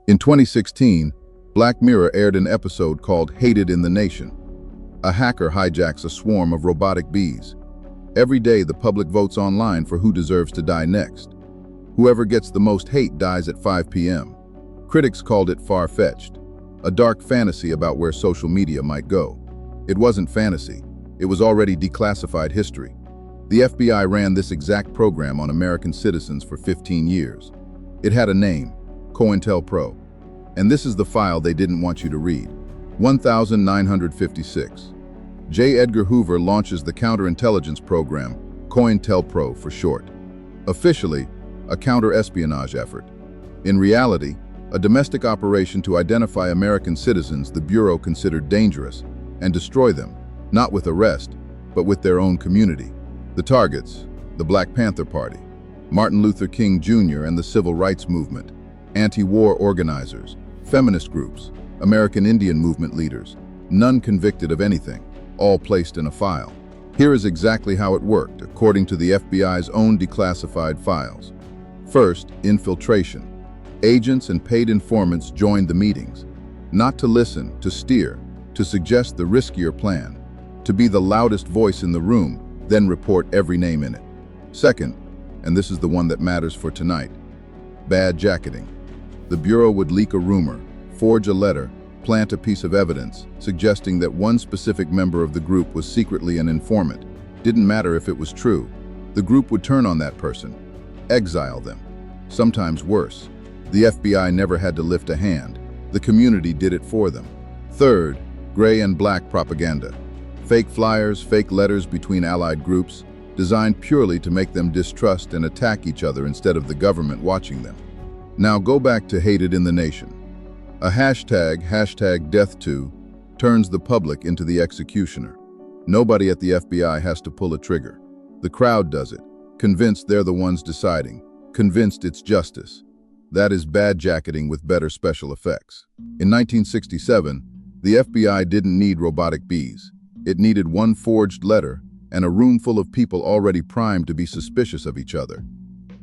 In 2016, Black Mirror aired an episode called Hated in the Nation. A hacker hijacks a swarm of robotic bees. Every day, the public votes online for who deserves to die next. Whoever gets the most hate dies at 5 p.m. Critics called it far-fetched, a dark fantasy about where social media might go. It wasn't fantasy. It was already declassified history. The FBI ran this exact program on American citizens for 15 years. It had a name, COINTELPRO. And this is the file they didn't want you to read. 1956. J. Edgar Hoover launches the counterintelligence program, COINTELPRO for short. Officially, a counter-espionage effort. In reality, a domestic operation to identify American citizens the Bureau considered dangerous and destroy them, not with arrest, but with their own community. The targets, the Black Panther Party, Martin Luther King Jr. and the Civil Rights Movement, anti-war organizers, feminist groups, American Indian movement leaders, none convicted of anything, all placed in a file. Here is exactly how it worked, according to the FBI's own declassified files. First, infiltration. Agents and paid informants joined the meetings, not to listen, to steer, to suggest the riskier plan, to be the loudest voice in the room, then report every name in it. Second, and this is the one that matters for tonight, bad jacketing. The Bureau would leak a rumor, forge a letter, plant a piece of evidence, suggesting that one specific member of the group was secretly an informant. Didn't matter if it was true. The group would turn on that person, exile them. Sometimes worse. The FBI never had to lift a hand. The community did it for them. Third, gray and black propaganda. Fake flyers, fake letters between allied groups, designed purely to make them distrust and attack each other instead of the government watching them. Now go back to Hated in the Nation. A hashtag #death2, turns the public into the executioner. Nobody at the FBI has to pull a trigger. The crowd does it, convinced they're the ones deciding, convinced it's justice. That is bad jacketing with better special effects. In 1967, the FBI didn't need robotic bees. It needed one forged letter and a room full of people already primed to be suspicious of each other.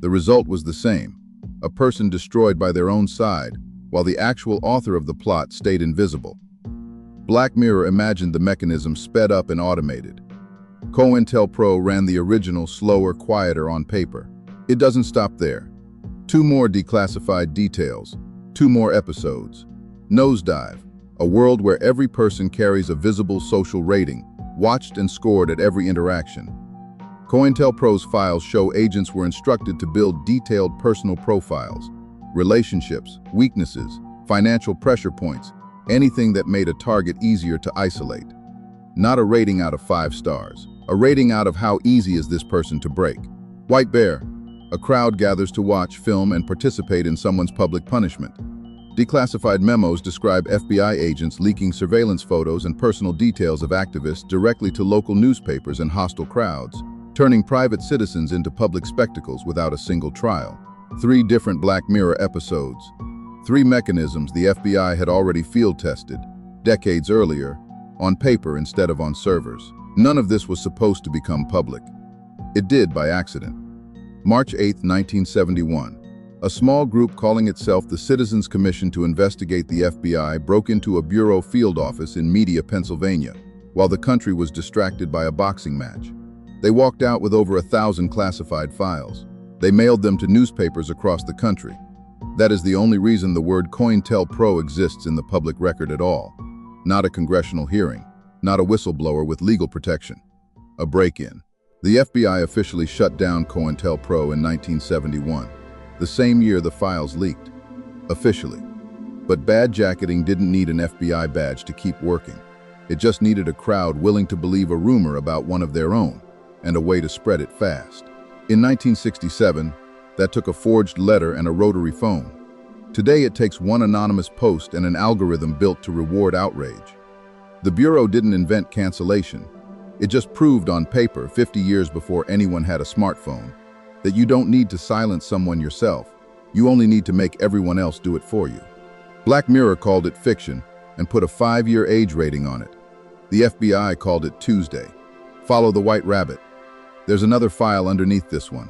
The result was the same, a person destroyed by their own side, while the actual author of the plot stayed invisible. Black Mirror imagined the mechanism sped up and automated. COINTELPRO ran the original slower, quieter on paper. It doesn't stop there. 2 more declassified details, 2 more episodes. Nosedive, a world where every person carries a visible social rating, watched and scored at every interaction. COINTELPRO's files show agents were instructed to build detailed personal profiles, relationships, weaknesses, financial pressure points, anything that made a target easier to isolate. Not a rating out of 5 stars, a rating out of how easy is this person to break. White Bear, a crowd gathers to watch, film, and participate in someone's public punishment. Declassified memos describe FBI agents leaking surveillance photos and personal details of activists directly to local newspapers and hostile crowds, turning private citizens into public spectacles without a single trial. 3 different Black Mirror episodes. 3 mechanisms the FBI had already field-tested, decades earlier, on paper instead of on servers. None of this was supposed to become public. It did by accident. March 8, 1971. A small group calling itself the Citizens Commission to investigate the FBI broke into a bureau field office in Media, Pennsylvania, while the country was distracted by a boxing match. They walked out with over 1,000 classified files. They mailed them to newspapers across the country. That is the only reason the word COINTELPRO exists in the public record at all. Not a congressional hearing, not a whistleblower with legal protection. A break-in. The FBI officially shut down COINTELPRO in 1971, the same year the files leaked. Officially. But bad jacketing didn't need an FBI badge to keep working. It just needed a crowd willing to believe a rumor about one of their own, and a way to spread it fast. In 1967, that took a forged letter and a rotary phone. Today it takes one anonymous post and an algorithm built to reward outrage. The Bureau didn't invent cancellation. It just proved on paper 50 years before anyone had a smartphone that you don't need to silence someone yourself. You only need to make everyone else do it for you. Black Mirror called it fiction and put a 5-year age rating on it. The FBI called it Tuesday. Follow the White Rabbit. There's another file underneath this one.